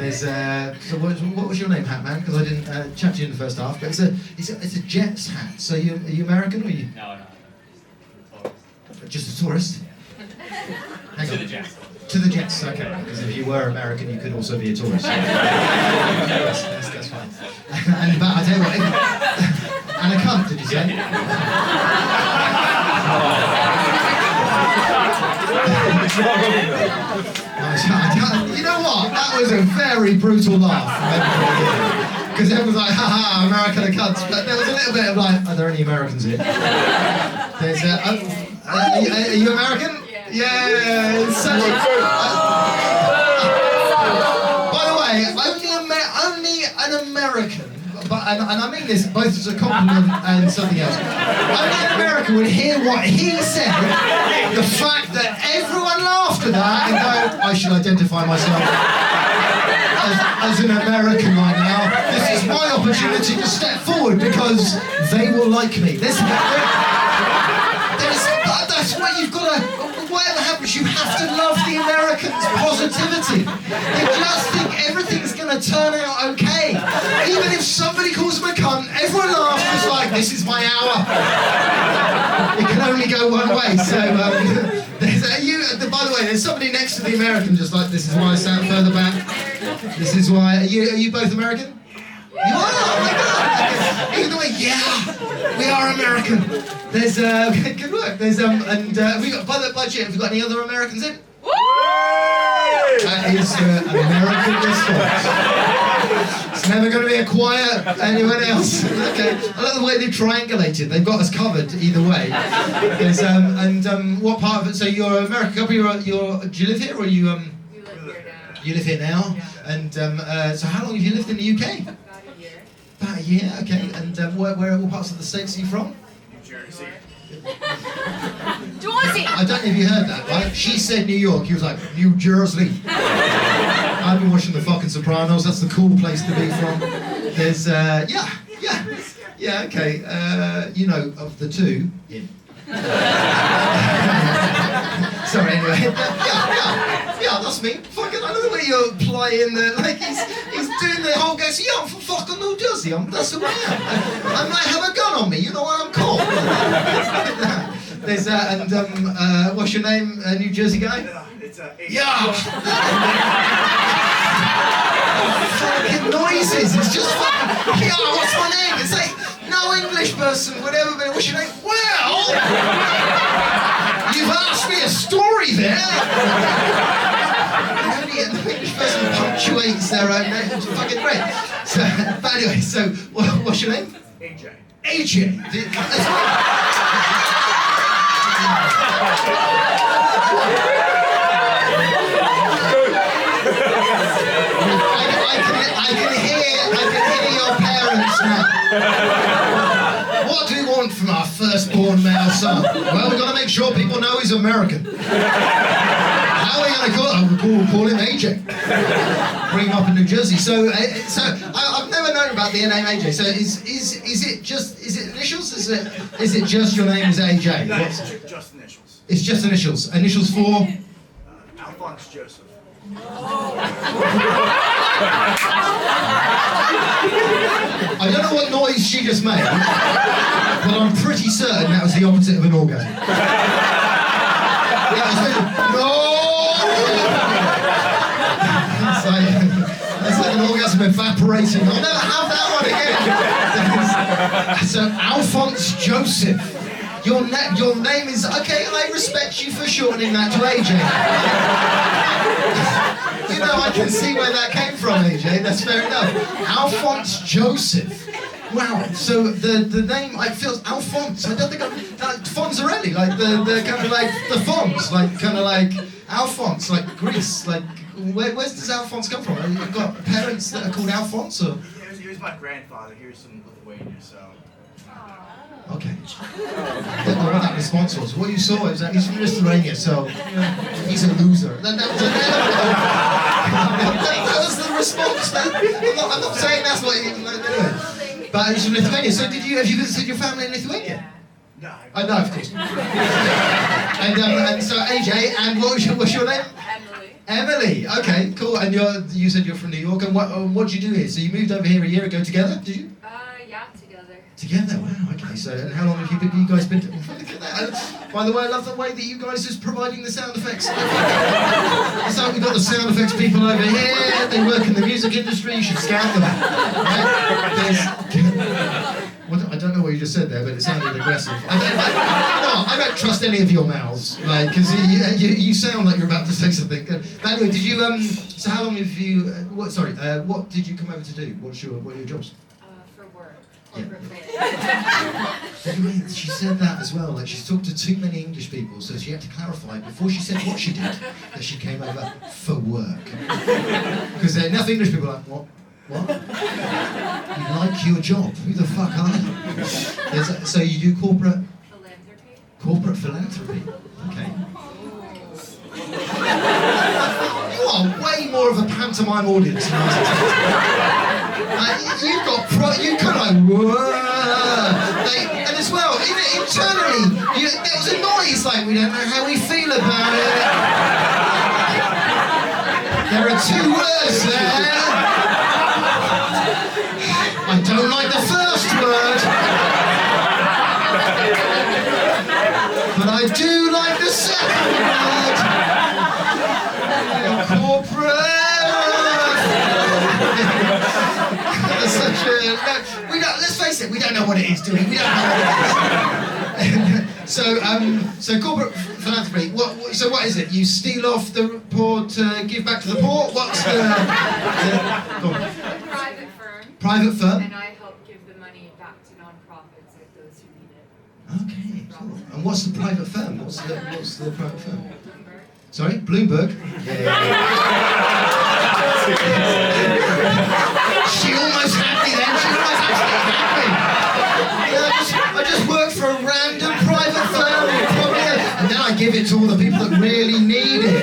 There's so what was your name, Hat Man? Because I didn't chat to you in the first half. But it's a Jets hat. So are you American or are you? No. Just a tourist. Hang on. To the Jets. To the Jets, okay. Because if you were American, you could also be a tourist. That's fine. But I tell you what, and a cunt, did you say? You know what? That was a very brutal laugh from everybody here. Because everyone's like, haha, American are cunts. But there was a little bit of like, are there any Americans here? There's are you American? Yeah, it's such a... by the way, only an American, and I mean this both as a compliment and something else, only an American would hear what he said, the fact that everyone laughed at that and go, I should identify myself as an American right now. This is my opportunity to step forward because they will like me. That's what you've got to... Whatever happens, you have to love the Americans' positivity. They just think everything's going to turn out okay. Even if somebody calls them a cunt, everyone laughs. It's like, this is my hour. It can only go one way. So, by the way, there's somebody next to the American, just like, this is why I sat further back. This is why... Are you both American? You are? Oh my God! Either way, yeah, we are American. There's good work. There's and we got by the budget. Have we got any other Americans in? That is American response. It's never going to be a quiet anyone else. Okay, I love the way they've triangulated. They've got us covered either way. There's what part of it? So you're American couple. Do you live here or you You live here now. You live here now, Yeah. and so how long have you lived in the UK? About a year, okay. And what parts of the States are you from? New Jersey. Jersey! I don't know if you heard that, right? She said New York, he was like, New Jersey. I've been watching the fucking Sopranos, that's the cool place to be from. There's, yeah, okay. You know, of the two, him. Sorry, anyway. Yeah, that's me. Fucking, I know the way you're playing the, like, he's doing the whole goes, yeah, I'm from fucking New Jersey, that's who I am. I might have a gun on me, you know what I'm called. There's what's your name, New Jersey guy? It's Yeah! Fucking noises, it's just fucking, yeah, what's my name? It's like, no English person would ever be, what's your name? Well, you've asked me a story there. Only an English person punctuates their own name, it's fucking great. So, but anyway, so, what's your name? AJ. AJ. I can hear your parents now. What do we want from our firstborn male son? Well, we've got to make sure people know he's American. How are we going to call him? We'll call him AJ. Bring him up in New Jersey. So I've never known about the name AJ. So is it initials? Is it just your name is AJ? No, it's just initials. It's just initials. Initials for? Alphonse Joseph. I don't know what noise she just made, but I'm pretty certain that was the opposite of an orgasm. Yeah, it's like, no! It's like an orgasm evaporating. I'll never have that one again. So, Alphonse Joseph. Your name is... Okay, I respect you for shortening that to AJ. You know, I can see where that came from, AJ. That's fair enough. Alphonse Joseph. Wow. So the name, I feel Alphonse. I don't think I'm like Fonzarelli, like the kind of like the Fonz, like kind of like Alphonse, like Greece. Like where does Alphonse come from? You've got parents that are called Alphonse, or? He was my grandfather. He was from Lithuania, so. Okay. I don't know what that response was. What you saw is that he's from Lithuania, so he's a loser. That was the response. I'm not saying that's what he... Anyway. But he's from Lithuania, so have you visited your family in Lithuania? No. No, of course. And so AJ, and what's your name? Emily. Emily. Okay, cool. And you said you're from New York. And what did you do here? So you moved over here a year ago together, did you? Yeah, together. Together, wow, okay. So, and how long have you guys been? Look at that. By the way, I love the way that you guys are providing the sound effects. So we've got the sound effects people over here. They work in the music industry. You should scout them. Right? I don't know what you just said there, but it sounded aggressive. I don't trust any of your mouths, like, because you sound like you're about to say something. Anyway, did you So how long have you? What did you come over to do? What are your jobs? For work. Yeah. She said that as well, like she's talked to too many English people, so she had to clarify before she said what she did, that she came over for work. Because enough English people are like, what? What? You like your job? Who the fuck are you? So you do corporate? Philanthropy. Corporate philanthropy, okay. You are way more of a pantomime audience than I was expecting. You've got you kind of like, and as well, internally, there was a noise like, we don't know how we feel about it. There are two words there. I don't like the first word, but I do like the second word. Corporate. Let's face it, we don't know what it is, do we? We don't know what it is. So corporate philanthropy. What is it? You steal off the poor to give back to the poor? What's the go on. Private firm. Private firm? And I help give the money back to non-profits like those who need it. Okay, cool. And what's the private firm? What's the private firm? Bloomberg. Sorry, Bloomberg? Yeah. She almost had me then. She almost actually had me. Yeah, I just work for a random private firm, and then I give it to all the people that really need it.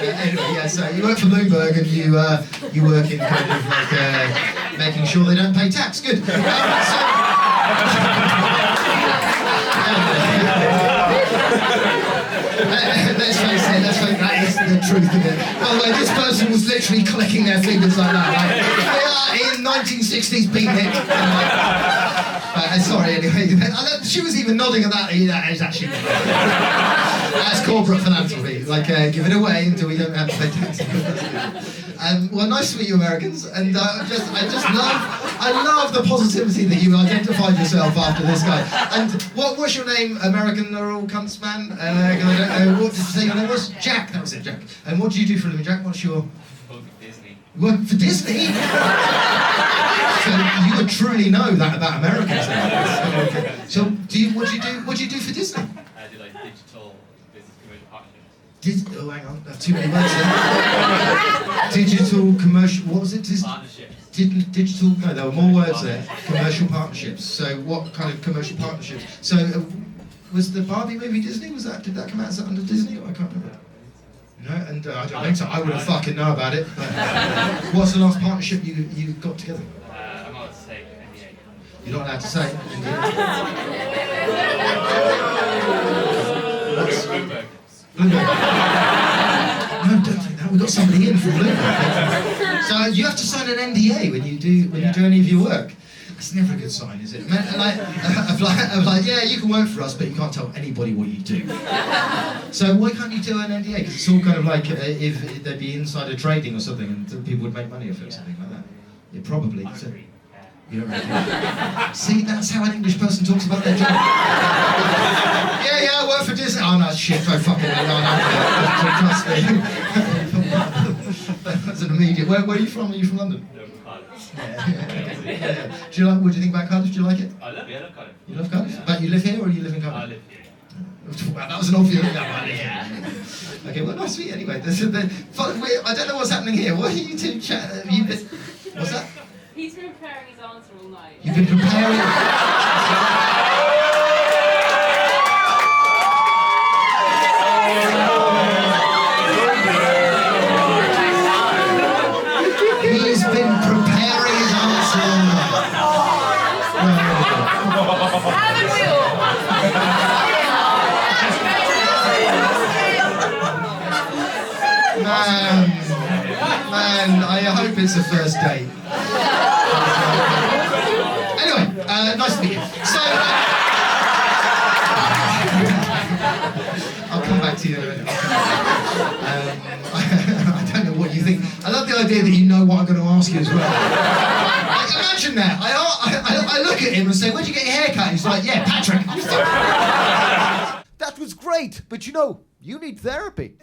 Anyway, yeah, so you work for Bloomberg and you work in kind of like making sure they don't pay tax. Good. Let's face it, that is the truth of it. By the way, this person was literally clicking their fingers like that. Like, they are in 1960s beatnik. Sorry, anyway. She was even nodding at that. That is actually... That's corporate philanthropy. Like, give it away until we don't have to pay tax. Well, nice to meet you, Americans. And I love the positivity that you identified yourself after this guy. And what's your name, American are all cunts, man? I don't know. What did you say your name was? Jack. That was it, Jack. And what do you do for a living, Jack? What's your... Disney. You work for Disney? So you would truly know that about Americans. So what do you do for Disney? I do like digital business commercial partnerships. Oh, hang on, too many words there. Digital commercial, what was it? Partnerships. Digital, no, there were more words there. Commercial partnerships. So what kind of commercial partnerships? So was the Barbie movie Disney? Did that come out as under Disney? I can't remember. No, and I don't think so. I wouldn't fucking know about it. But what's the last partnership you got together? I'm not allowed to say NDA. You're not allowed to say. Bloomberg. Bloomberg. No, don't think that. We've got somebody in from Bloomberg. So you have to sign an NDA when you do any of your work. That's never a good sign, is it? I'm like, yeah, you can work for us, but you can't tell anybody what you do. So why can't you do an NDA? Because it's all kind of like if there'd be insider trading or something, and people would make money off it or something like that. Yeah, probably. So, you don't really know. See, that's how an English person talks about their job. Yeah, I work for Disney. Oh no, shit, I fucking trust me. That's an immediate. Where are you from? Are you from London? No, Cardiff. Yeah. What do you think about Cardiff? Do you like it? I love Cardiff. You love Cardiff? But you live here or you live in I Cardiff? live here. Wow, that was an obvious. Okay, well, nice to meet you anyway. I don't know what's happening here. What are you two chatting? What's that? He's been preparing his answer all night. You've been preparing. He's been preparing his answer all night. Man, hope it's a first date. Anyway, nice to meet you. So, I'll come back to you. I don't know what you think. I love the idea that you know what I'm going to ask you as well. Like, imagine that. I look at him and say, "Where'd you get your hair cut?" He's like, "Yeah, Patrick." That was great, but you know, you need therapy.